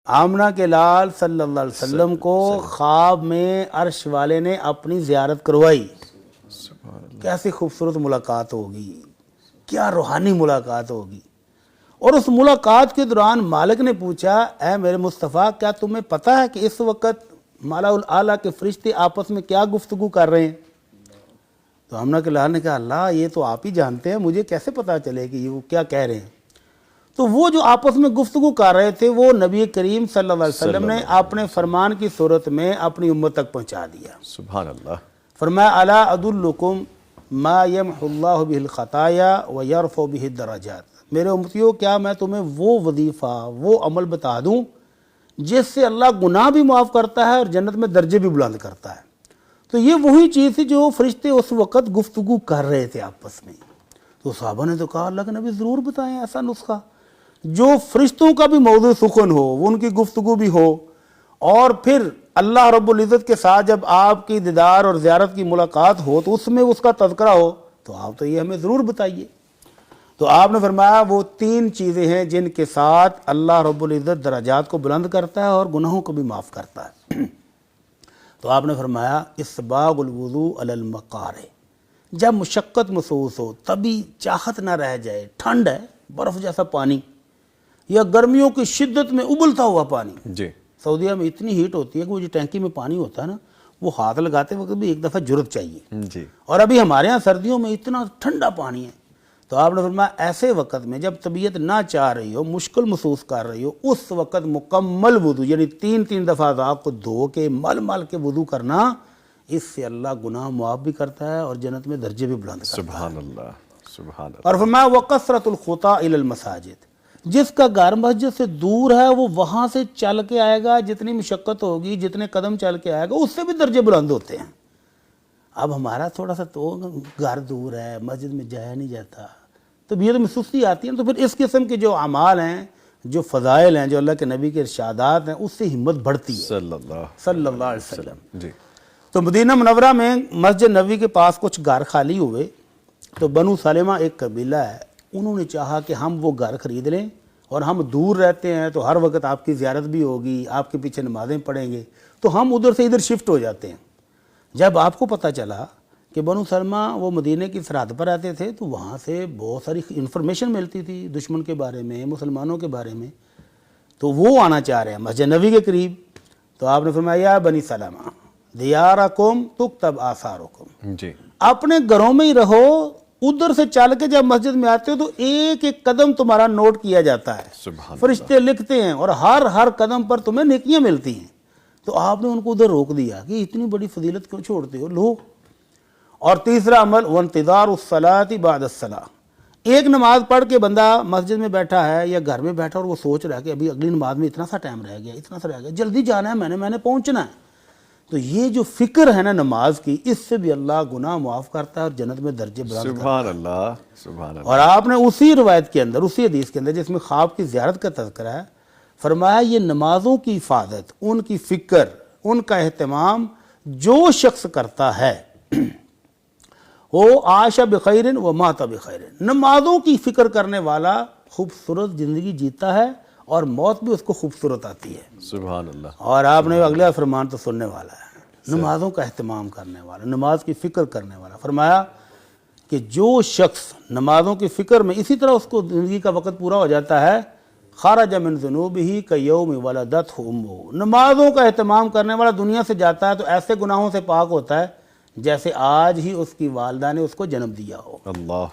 آمنہ کے لال صلی اللہ علیہ وسلم کو خواب میں عرش والے نے اپنی زیارت کروائی۔ کیسی خوبصورت ملاقات ہوگی، کیا روحانی ملاقات ہوگی۔ اور اس ملاقات کے دوران مالک نے پوچھا، اے میرے مصطفیٰ، کیا تمہیں پتہ ہے کہ اس وقت مالا الاعلیٰ کے فرشتے آپس میں کیا گفتگو کر رہے ہیں؟ تو آمنہ کے لال نے کہا، اللہ یہ تو آپ ہی جانتے ہیں، مجھے کیسے پتہ چلے کہ وہ کیا کہہ رہے ہیں؟ تو وہ جو آپس میں گفتگو کر رہے تھے وہ نبی کریم صلی اللہ علیہ وسلم نے اپنے فرمان کی صورت میں اپنی امت تک پہنچا دیا۔ سبحان اللہ۔ فرمایا، الا ادلکم ما یمحو اللہ بہ الخطایا ویرفع بہ الدرجات۔ میرے امتیوں، کیا میں تمہیں وہ وظیفہ، وہ عمل بتا دوں جس سے اللہ گناہ بھی معاف کرتا ہے اور جنت میں درجے بھی بلند کرتا ہے؟ تو یہ وہی چیز تھی جو فرشتے اس وقت گفتگو کر رہے تھے آپس میں۔ تو صحابہ نے تو کہا، اللہ کے نبی ضرور بتائیں ایسا نسخہ جو فرشتوں کا بھی موضوع سخن ہو، وہ ان کی گفتگو بھی ہو، اور پھر اللہ رب العزت کے ساتھ جب آپ کی دیدار اور زیارت کی ملاقات ہو تو اس میں اس کا تذکرہ ہو، تو آپ تو یہ ہمیں ضرور بتائیے۔ تو آپ نے فرمایا وہ 3 چیزیں ہیں جن کے ساتھ اللہ رب العزت درجات کو بلند کرتا ہے اور گناہوں کو بھی معاف کرتا ہے۔ تو آپ نے فرمایا، اسباغ الوضوء علی المقارع، جب مشقت محسوس ہو، تبھی چاہت نہ رہ جائے، ٹھنڈ ہے، برف جیسا پانی، یا گرمیوں کی شدت میں ابلتا ہوا پانی۔ جی۔ سعودیہ میں اتنی ہیٹ ہوتی ہے کہ وہ جو ٹینکی میں پانی ہوتا ہے نا، وہ ہاتھ لگاتے وقت بھی ایک دفعہ جرت چاہیے۔ جی۔ اور ابھی ہمارے ہاں سردیوں میں اتنا ٹھنڈا پانی ہے۔ تو آپ نے فرمایا ایسے وقت میں جب طبیعت نہ چاہ رہی ہو، مشکل محسوس کر رہی ہو، اس وقت مکمل وضو، یعنی 3 دفعہ اعضاء کو دھو کے مل کے وضو کرنا، اس سے اللہ گناہ معاف بھی کرتا ہے اور جنت میں درجے بھی بلند کرتا ہے۔ سبحان اللہ، سبحان اللہ۔ اور فرمایا وَقَثْرَةُ الْخُطَىٰ إِلَى الْمَسَاجِدِ، جس کا گھر مسجد سے دور ہے وہ وہاں سے چل کے آئے گا، جتنی مشقت ہوگی، جتنے قدم چل کے آئے گا، اس سے بھی درجے بلند ہوتے ہیں۔ اب ہمارا تھوڑا سا تو گھر دور ہے، مسجد میں جایا نہیں جاتا، طبیعت میں سستی آتی ہے، تو پھر اس قسم کے جو اعمال ہیں، جو فضائل ہیں، جو اللہ کے نبی کے ارشادات ہیں، اس سے ہمت بڑھتی ہے صلی اللہ علیہ وسلم۔ جی۔ تو مدینہ منورہ میں مسجد نبوی کے پاس کچھ گھر خالی ہوئے، تو بنو سلمہ ایک قبیلہ ہے، انہوں نے چاہا کہ ہم وہ گھر خرید لیں، اور ہم دور رہتے ہیں تو ہر وقت آپ کی زیارت بھی ہوگی، آپ کے پیچھے نمازیں پڑھیں گے، تو ہم ادھر سے ادھر شفٹ ہو جاتے ہیں۔ جب آپ کو پتہ چلا کہ بنو سلمہ وہ مدینہ کی سرحد پر رہتے تھے، تو وہاں سے بہت ساری انفارمیشن ملتی تھی دشمن کے بارے میں، مسلمانوں کے بارے میں، تو وہ آنا چاہ رہے ہیں مسجد نبوی کے قریب۔ تو آپ نے فرمایا، یا بنی سلمہ دیارکم تکتب آثارکم، جی۔ اپنے گھروں میں ہی رہو، ادھر سے چل کے جب مسجد میں آتے ہو تو ایک ایک قدم تمہارا نوٹ کیا جاتا ہے، سبحان فرشتے لکھتے ہیں، اور ہر قدم پر تمہیں نیکیاں ملتی ہیں۔ تو آپ نے ان کو ادھر روک دیا کہ اتنی بڑی فضیلت کیوں چھوڑتے ہو، لو۔ اور تیسرا عمل، وانتظار الصلاۃ بعد الصلاۃ، ایک نماز پڑھ کے بندہ مسجد میں بیٹھا ہے یا گھر میں بیٹھا اور وہ سوچ رہا ہے کہ ابھی اگلی نماز میں اتنا سا ٹائم رہ گیا، اتنا سا رہ گیا، جلدی جانا ہے، میں نے پہنچنا ہے۔ تو یہ جو فکر ہے نا نماز کی، اس سے بھی اللہ گناہ معاف کرتا ہے اور جنت میں درجے بلند کرتا ہے۔ سبحان اللہ، سبحان اللہ۔ اور آپ نے اسی روایت کے اندر، اسی حدیث کے اندر جس میں خواب کی زیارت کا تذکرہ ہے، فرمایا یہ نمازوں کی حفاظت، ان کی فکر، ان کا اہتمام جو شخص کرتا ہے، وہ عاش بخیر و مات بخیر، نمازوں کی فکر کرنے والا خوبصورت زندگی جیتا ہے اور موت بھی اس کو خوبصورت آتی ہے۔ سبحان اللہ۔ اور آپ نے اگلا فرمان تو سننے والا ہے، نمازوں کا اہتمام کرنے والا، نماز کی فکر کرنے والا۔ فرمایا کہ جو شخص نمازوں کی فکر میں اسی طرح اس کو زندگی کا وقت پورا ہو جاتا ہے، خرج من ذنوبہ کیوم ولدتہ امہ، نمازوں کا اہتمام کرنے والا دنیا سے جاتا ہے تو ایسے گناہوں سے پاک ہوتا ہے جیسے آج ہی اس کی والدہ نے اس کو جنم دیا ہو۔ اللہ